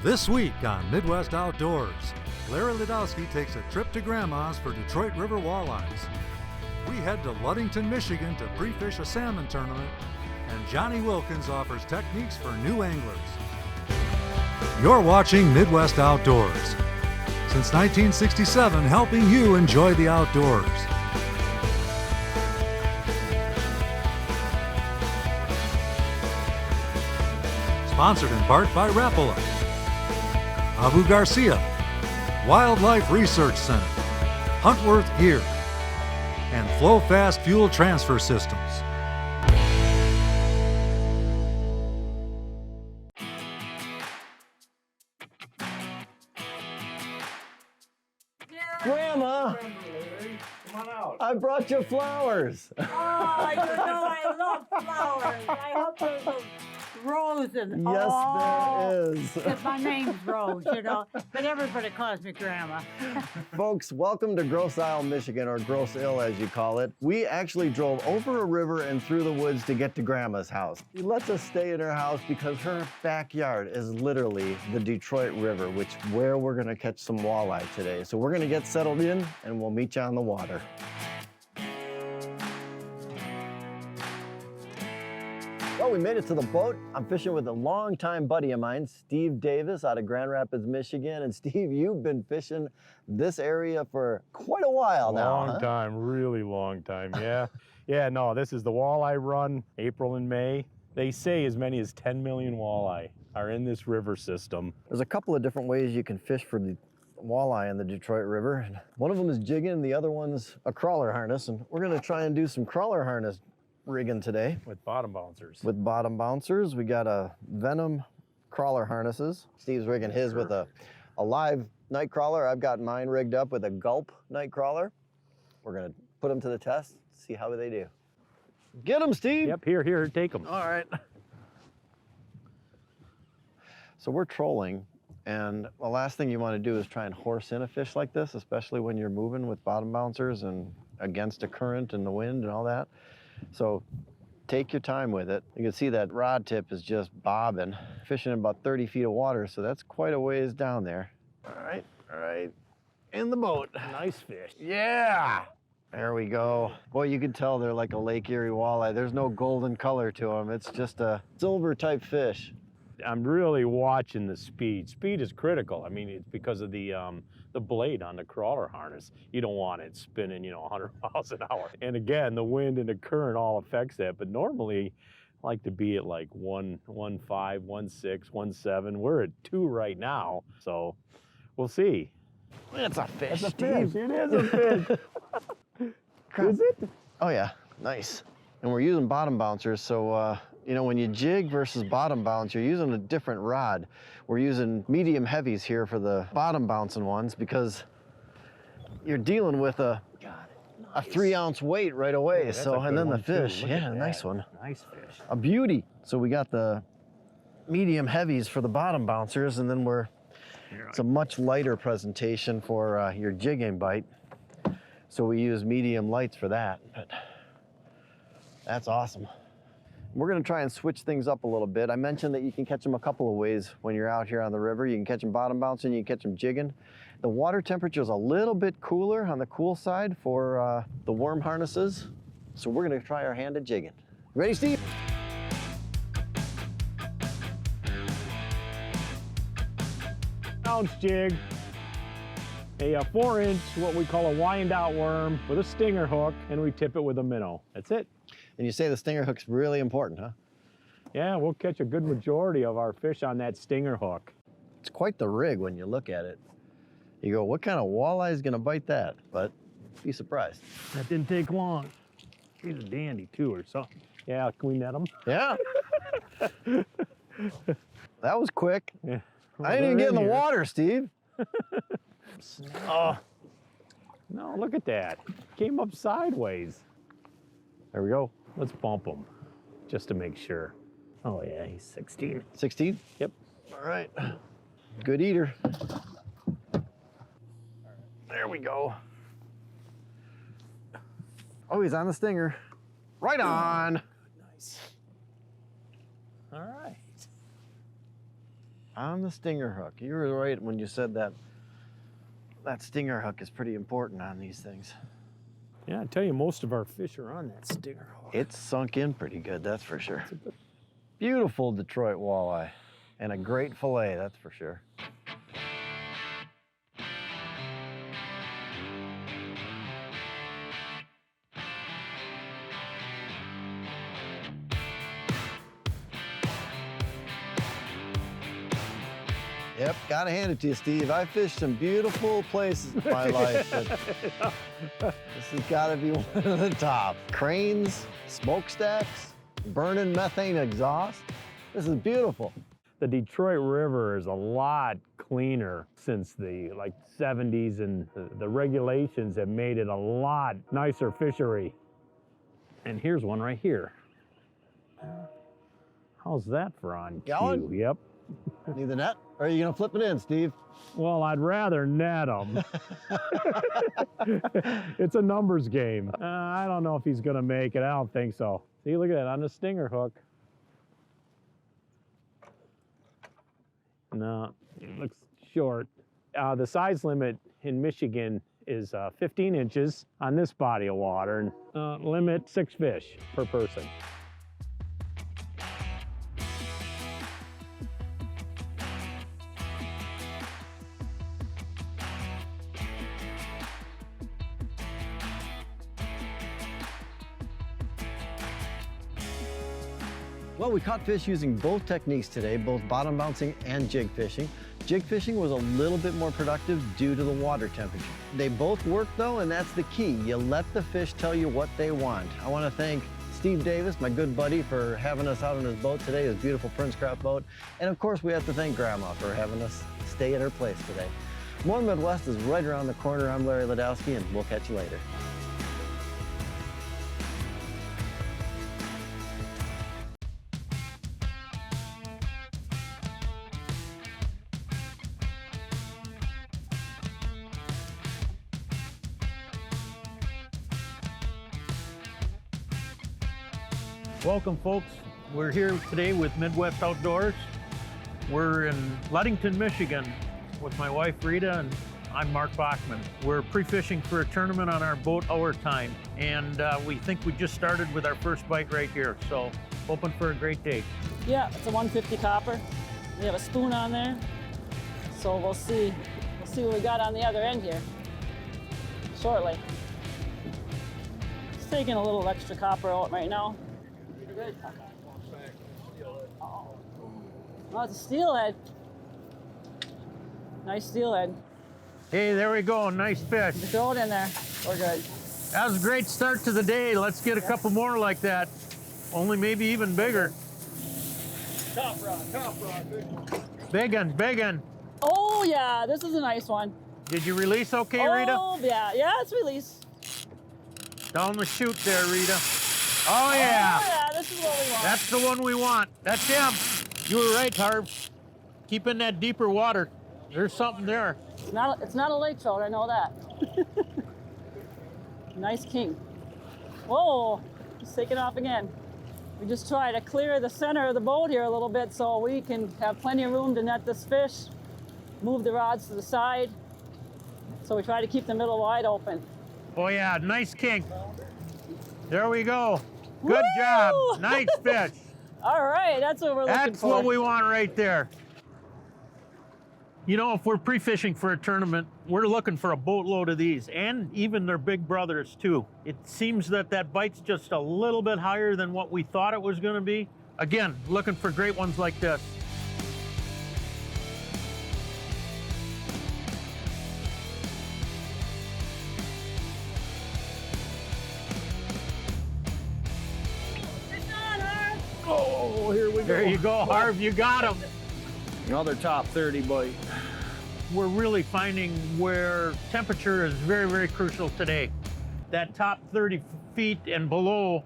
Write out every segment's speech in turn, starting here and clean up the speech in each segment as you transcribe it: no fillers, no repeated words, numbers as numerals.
This week on Midwest Outdoors, Larry Ledowski takes a trip to Grandma's for Detroit River walleyes. We head to Luddington, Michigan to prefish a salmon tournament, and Johnnie Wilkins offers techniques for new anglers. You're watching Midwest Outdoors. Since 1967, helping you enjoy the outdoors. Sponsored in part by Rapala, Abu Garcia, Wildlife Research Center, Huntworth Gear, and Flow Fast Fuel Transfer Systems. Grandma, Come on out. I brought you flowers. Oh, you know I love flowers. I hope there's a rose in. Yes, there is. Because my name's Rose, you know, but everybody calls me Grandma. Folks, welcome to Grosse Isle, Michigan, or Grosse Isle as you call it. We actually drove over a river and through the woods to get to Grandma's house. She lets us stay in her house because her backyard is literally the Detroit River, which where we're gonna catch some walleye today. So we're gonna get settled in and we'll meet you on the water. Well, we made it to the boat. I'm fishing with a longtime buddy of mine, Steve Davis out of Grand Rapids, Michigan. And Steve, you've been fishing this area for quite a while now. Long time, really long time, yeah. Yeah, no, this is the walleye run, April and May. They say as many as 10 million walleye are in this river system. There's a couple of different ways you can fish for the walleye in the Detroit River. One of them is jigging, and the other one's a crawler harness. And we're gonna try and do some crawler harness rigging today. With bottom bouncers. With bottom bouncers. We got a Venom crawler harnesses. Steve's rigging his with a live night crawler. I've got mine rigged up with a Gulp night crawler. We're gonna put them to the test, see how they do. Get them, Steve. Yep, here, take them. All right. So we're trolling, and the last thing you want to do is try and horse in a fish like this, especially when you're moving with bottom bouncers and against a current and the wind and all that. So take your time with it. You can see that rod tip is just bobbing, fishing in about 30 feet of water, so that's quite a ways down there. All right, in the boat. Nice fish. Yeah, there we go. Boy, you can tell they're like a Lake Erie walleye. There's no golden color to them. It's just a silver type fish. I'm really watching the speed. Speed is critical. I mean, it's because of the blade on the crawler harness. You don't want it spinning, 100 miles an hour. And again, the wind and the current all affects that. But normally, I like to be at like 1.5, 1.6, 1.7. We're at 2 right now, so we'll see. It's a fish, It's a Steve. fish. It is a fish. Is it? Oh yeah, nice. And we're using bottom bouncers, so when you jig versus bottom bounce, you're using a different rod. We're using medium heavies here for the bottom bouncing ones because you're dealing with a 3-ounce weight right away. Yeah, so, and then the fish, yeah, nice one. Nice fish. A beauty. So we got the medium heavies for the bottom bouncers, and then it's a much lighter presentation for your jigging bite. So we use medium lights for that, but that's awesome. We're gonna try and switch things up a little bit. I mentioned that you can catch them a couple of ways when you're out here on the river. You can catch them bottom bouncing, you can catch them jigging. The water temperature is a little bit cooler on the cool side for the worm harnesses. So we're gonna try our hand at jigging. Ready, Steve? Ounce jig. A 4-inch, what we call a wind out worm with a stinger hook, and we tip it with a minnow. That's it. And you say the stinger hook's really important, huh? Yeah, we'll catch a good majority of our fish on that stinger hook. It's quite the rig when you look at it. You go, what kind of walleye is gonna bite that? But be surprised. That didn't take long. He's a dandy too or something. Yeah, can we net him? Yeah. That was quick. Yeah. I didn't even get in the water, Steve. Oh. No, look at that. Came up sideways. There we go. Let's bump him just to make sure. Oh yeah, he's 16. 16? Yep. All right. Good eater. There we go. Oh, he's on the stinger. Right on. Nice. All right. On the stinger hook. You were right when you said that that stinger hook is pretty important on these things. Yeah, I tell you, most of our fish are on that stinger hook. It's sunk in pretty good, that's for sure. Beautiful Detroit walleye. And a great fillet, that's for sure. Yep, gotta hand it to you, Steve. I fished some beautiful places in my life, but this has gotta be one of the top. Cranes, smokestacks, burning methane exhaust. This is beautiful. The Detroit River is a lot cleaner since the 70s, and the regulations have made it a lot nicer fishery. And here's one right here. How's that for on Going? cue? Yep. Need the net? Or are you gonna flip it in, Steve? Well, I'd rather net him. It's a numbers game. I don't know if he's gonna make it. I don't think so. See, look at that on the stinger hook. No, it looks short. The size limit in Michigan is 15 inches on this body of water, and limit 6 fish per person. Well, we caught fish using both techniques today, both bottom bouncing and jig fishing. Jig fishing was a little bit more productive due to the water temperature. They both work though, and that's the key. You let the fish tell you what they want. I want to thank Steve Davis, my good buddy, for having us out on his boat today, his beautiful Prince Craft boat. And of course, we have to thank Grandma for having us stay at her place today. More Midwest is right around the corner. I'm Larry Ladowski, and we'll catch you later. Welcome, folks. We're here today with Midwest Outdoors. We're in Luddington, Michigan with my wife Rita, and I'm Mark Bachman. We're pre-fishing for a tournament on our boat Our Time, and we think we just started with our first bite right here, so hoping for a great day. Yeah, it's a 150 copper. We have a spoon on there, so we'll see what we got on the other end here shortly. Just taking a little extra copper out right now. Good. Oh, it's a steelhead. Nice steelhead. Hey, there we go, nice fish. Just throw it in there. We're good. That was a great start to the day. Let's get a couple more like that. Only maybe even bigger. Top rod, big one. Big one, big one. Oh yeah, this is a nice one. Did you release okay, Rita? Oh yeah, it's released. Down the chute there, Rita. Oh yeah. Oh yeah, this is what we want. That's the one we want. That's him. You were right, Harv. Keep in that deeper water. There's something there. It's not a lake trout, I know that. Nice king. Whoa, he's taking off again. We just try to clear the center of the boat here a little bit so we can have plenty of room to net this fish, move the rods to the side. So we try to keep the middle wide open. Oh yeah, nice king. There we go. Good Woo! job. Nice fish. All right, that's what we're looking That's for. what we want right there. You know, if we're pre-fishing for a tournament, we're looking for a boatload of these, and even their big brothers too. It seems that bite's just a little bit higher than what we thought it was going to be. Again, looking for great ones like this. Oh, here we go. There you go, Harv, you got him. Another top 30 bite. We're really finding where temperature is very, very crucial today. That top 30 feet and below,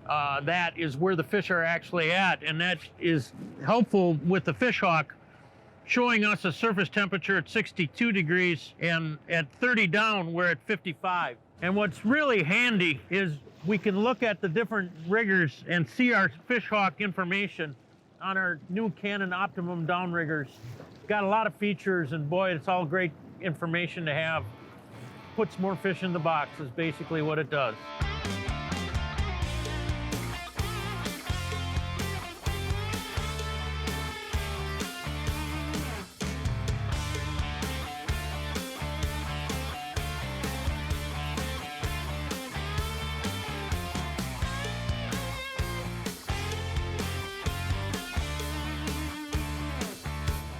that is where the fish are actually at, and that is helpful with the fish hawk, showing us a surface temperature at 62 degrees, and at 30 down, we're at 55. And what's really handy is we can look at the different riggers and see our fish hawk information on our new Canon Optimum downriggers. Got a lot of features, and boy, it's all great information to have. Puts more fish in the box is basically what it does.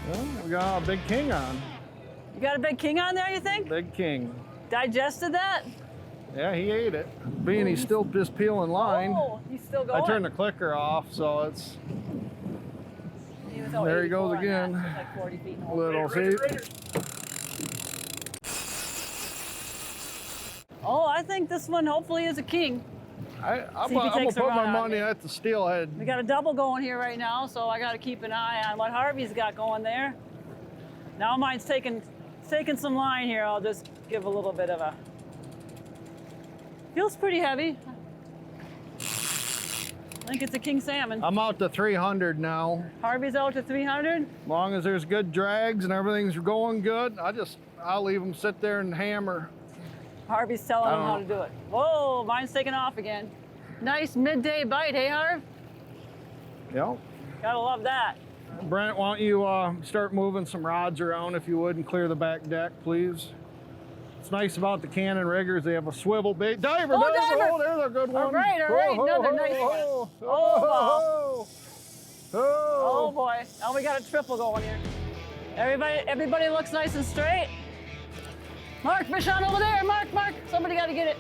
Well, we got a big king on. You got a big king on there, you think? Big king. Digested that? Yeah, he ate it. Being he's still just peeling line. Oh, he's still going. I turned the clicker off, so it's He was there he 84 goes on again. that. It's like 40 feet in the hole. little feet. Oh, I think this one hopefully is a king. I'm See if he gonna takes a put run my on money me. at the steelhead. We got a double going here right now, so I got to keep an eye on what Harvey's got going there. Now mine's taking some line here. I'll just give a little bit of a. Feels pretty heavy. I think it's a king salmon. I'm out to 300 now. Harvey's out to 300. As long as there's good drags and everything's going good, I'll leave them sit there and hammer. Harvey's telling him how to do it. Whoa, mine's taking off again. Nice midday bite, hey Harv? Yep. Gotta love that. Brent, why don't you start moving some rods around if you would and clear the back deck, please. What's nice about the Cannon riggers, they have a swivel bait. Diver, Oh, diver! diver! Oh, there's a good one. All right, another nice one. Oh, Oh boy, now we got a triple going here. Everybody looks nice and straight. Mark, fish on over there, Mark, somebody gotta get it.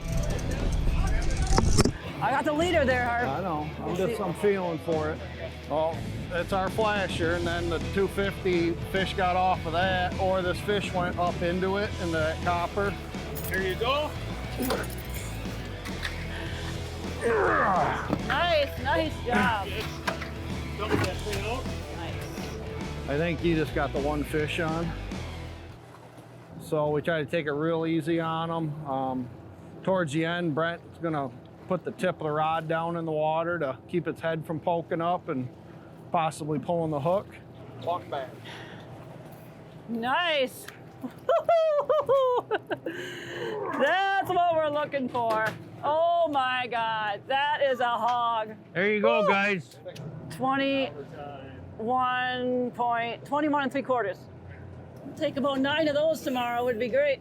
I got the leader there, Harv. I know, I'm feeling for it. Oh, it's our flasher, and then the 250 fish got off of that, or this fish went up into it, into that copper. Here you go. Nice job. Double that thing out. Nice. I think you just got the one fish on. So we try to take it real easy on them. Towards the end, Brent's gonna put the tip of the rod down in the water to keep its head from poking up and possibly pulling the hook. Walk back. Nice. That's what we're looking for. Oh my God, that is a hog. There you go, guys. 21 3/4. Take about 9 of those tomorrow would be great.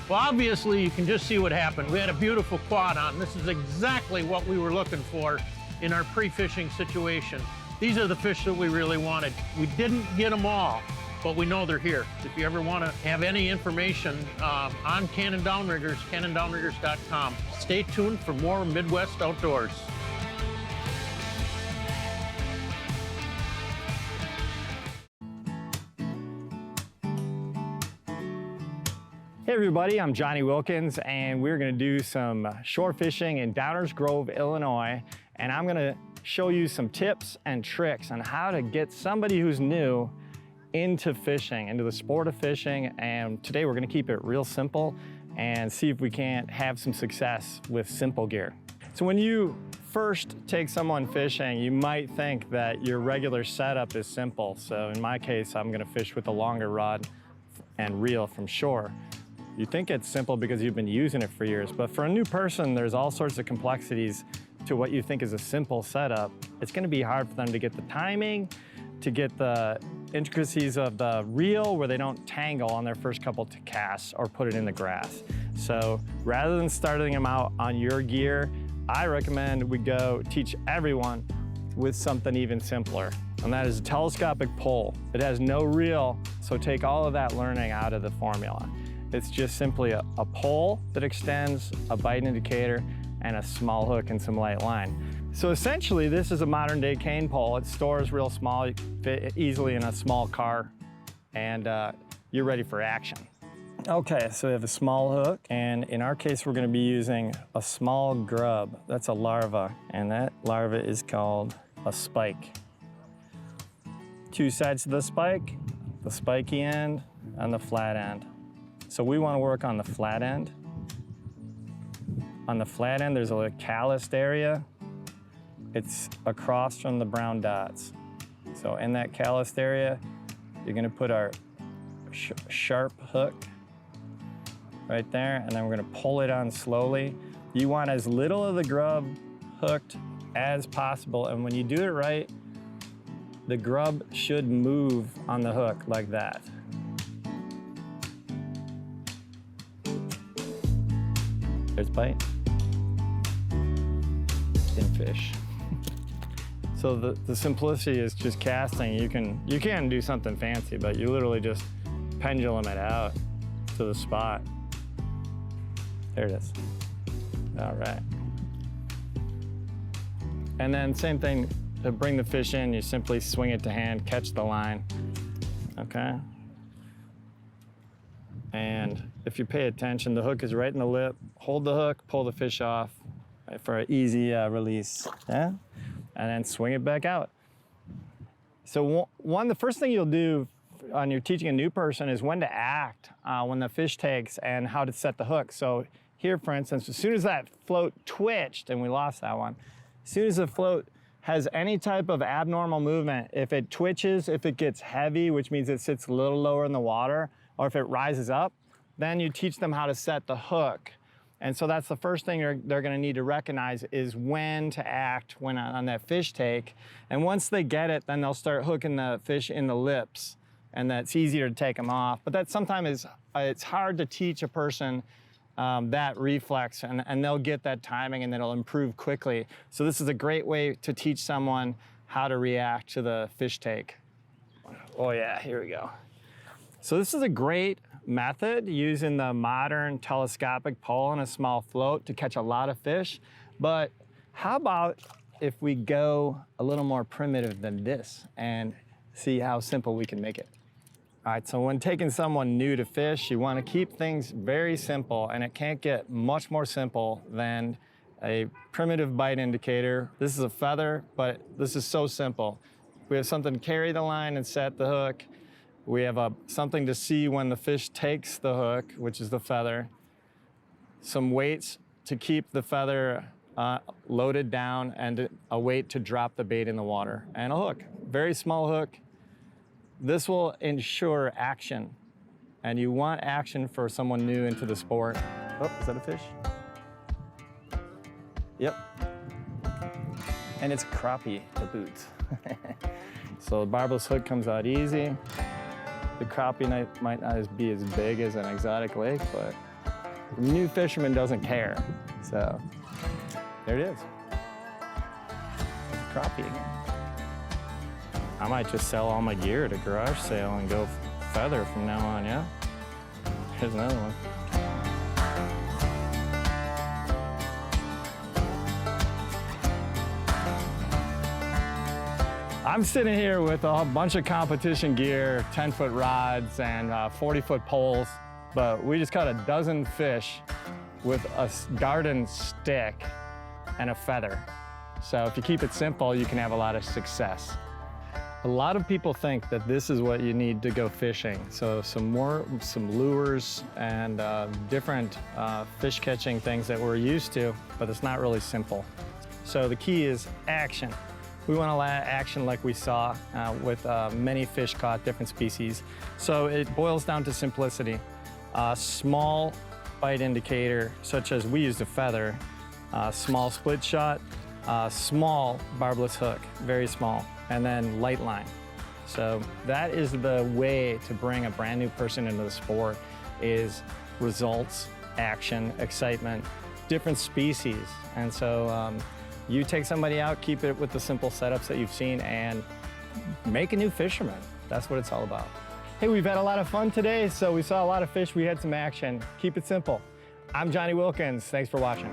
Well, obviously, you can just see what happened. We had a beautiful quad on. This is exactly what we were looking for in our pre-fishing situation. These are the fish that we really wanted. We didn't get them all, but we know they're here. If you ever want to have any information on Canon Downriggers, canondownriggers.com. Stay tuned for more Midwest Outdoors. Hey everybody, I'm Johnnie Wilkins, and we're gonna do some shore fishing in Downers Grove, Illinois, and I'm gonna show you some tips and tricks on how to get somebody who's new into fishing, into the sport of fishing, and today we're gonna keep it real simple and see if we can't have some success with simple gear. So when you first take someone fishing, you might think that your regular setup is simple. So in my case, I'm gonna fish with a longer rod and reel from shore. You think it's simple because you've been using it for years, but for a new person, there's all sorts of complexities to what you think is a simple setup. It's gonna be hard for them to get the timing, to get the intricacies of the reel where they don't tangle on their first couple to casts or put it in the grass. So rather than starting them out on your gear, I recommend we go teach everyone with something even simpler, and that is a telescopic pole. It has no reel, so take all of that learning out of the formula. It's just simply a pole that extends, a bite indicator, and a small hook and some light line. So essentially, this is a modern day cane pole. It stores real small, you can fit easily in a small car, and you're ready for action. Okay, so we have a small hook, and in our case, we're gonna be using a small grub. That's a larva, and that larva is called a spike. 2 sides to the spiky end, and the flat end. So we want to work on the flat end. On the flat end, there's a little calloused area. It's across from the brown dots. So in that calloused area, you're gonna put our sharp hook right there, and then we're gonna pull it on slowly. You want as little of the grub hooked as possible, and when you do it right, the grub should move on the hook like that. There's bite. In fish. So the simplicity is just casting. You can do something fancy, but you literally just pendulum it out to the spot. There it is. All right. And then same thing, to bring the fish in, you simply swing it to hand, catch the line, okay? And if you pay attention, the hook is right in the lip. Hold the hook, pull the fish off, right, for an easy release, yeah? And then swing it back out. So the first thing you'll do when you're teaching a new person is when to act when the fish takes and how to set the hook. So here, for instance, as soon as that float twitched, and we lost that one, as soon as the float has any type of abnormal movement, if it twitches, if it gets heavy, which means it sits a little lower in the water, or if it rises up, then you teach them how to set the hook. And so that's the first thing they're gonna need to recognize is when to act when on that fish take. And once they get it, then they'll start hooking the fish in the lips, and that's easier to take them off. But that sometimes it's hard to teach a person that reflex, and they'll get that timing and it'll improve quickly. So this is a great way to teach someone how to react to the fish take. Oh yeah, here we go. So this is a great method using the modern telescopic pole and a small float to catch a lot of fish. But how about if we go a little more primitive than this and see how simple we can make it? All right, so when taking someone new to fish, you want to keep things very simple, and it can't get much more simple than a primitive bite indicator. This is a feather, but this is so simple. We have something to carry the line and set the hook. We have something to see when the fish takes the hook, which is the feather. Some weights to keep the feather loaded down, and a weight to drop the bait in the water, and a hook. Very small hook. This will ensure action, and you want action for someone new into the sport. Oh, is that a fish? Yep. And it's crappie to boot. So the barbless hook comes out easy. The crappie might not be as big as an exotic lake, but the new fisherman doesn't care. So there it is. Crappie again. I might just sell all my gear at a garage sale and go feather from now on, yeah? Here's another one. I'm sitting here with a bunch of competition gear, 10-foot rods and 40-foot poles, but we just caught a dozen fish with a garden stick and a feather. So if you keep it simple, you can have a lot of success. A lot of people think that this is what you need to go fishing. So some lures and different fish catching things that we're used to, but it's not really simple. So the key is action. We want to add action like we saw with many fish caught, different species. So it boils down to simplicity. Small bite indicator, such as we used a feather, small split shot, small barbless hook, very small, and then light line. So that is the way to bring a brand new person into the sport, is results, action, excitement, different species. And so you take somebody out, keep it with the simple setups that you've seen, and make a new fisherman. That's what it's all about. Hey, we've had a lot of fun today, so we saw a lot of fish, we had some action. Keep it simple. I'm Johnnie Wilkins, thanks for watching.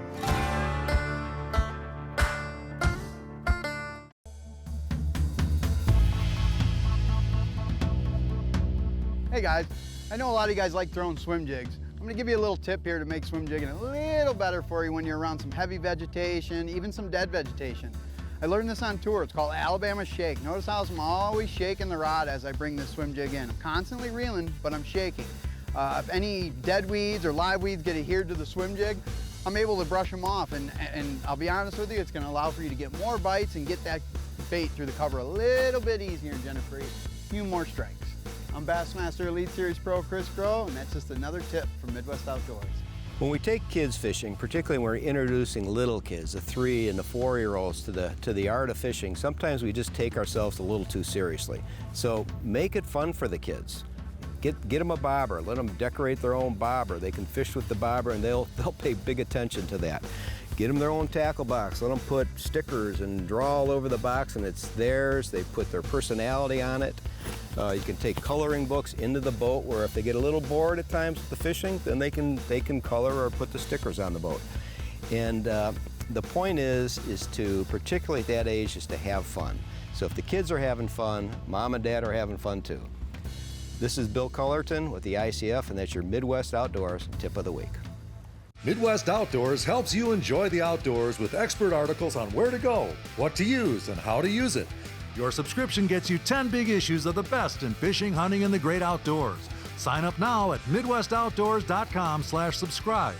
Hey guys, I know a lot of you guys like throwing swim jigs. I'm gonna give you a little tip here to make swim jigging a little better for you when you're around some heavy vegetation, even some dead vegetation. I learned this on tour. It's called Alabama Shake. Notice how I'm always shaking the rod as I bring this swim jig in. I'm constantly reeling, but I'm shaking. If any dead weeds or live weeds get adhered to the swim jig, I'm able to brush them off, and I'll be honest with you, it's going to allow for you to get more bites and get that bait through the cover a little bit easier and generate a few more strikes. I'm Bassmaster Elite Series Pro Chris Groh, and that's just another tip from Midwest Outdoors. When we take kids fishing, particularly when we're introducing little kids, the 3 and the 4-year-olds to the art of fishing, sometimes we just take ourselves a little too seriously. So make it fun for the kids. Get them a bobber, let them decorate their own bobber. They can fish with the bobber and they'll pay big attention to that. Get them their own tackle box, let them put stickers and draw all over the box and it's theirs. They put their personality on it. You can take coloring books into the boat where if they get a little bored at times with the fishing, then they can color or put the stickers on the boat. And the point is to, particularly at that age, is to have fun. So if the kids are having fun, mom and dad are having fun too. This is Bill Cullerton with the ICF, and that's your Midwest Outdoors Tip of the Week. Midwest Outdoors helps you enjoy the outdoors with expert articles on where to go, what to use, and how to use it. Your subscription gets you 10 big issues of the best in fishing, hunting, and the great outdoors. Sign up now at MidwestOutdoors.com/subscribe.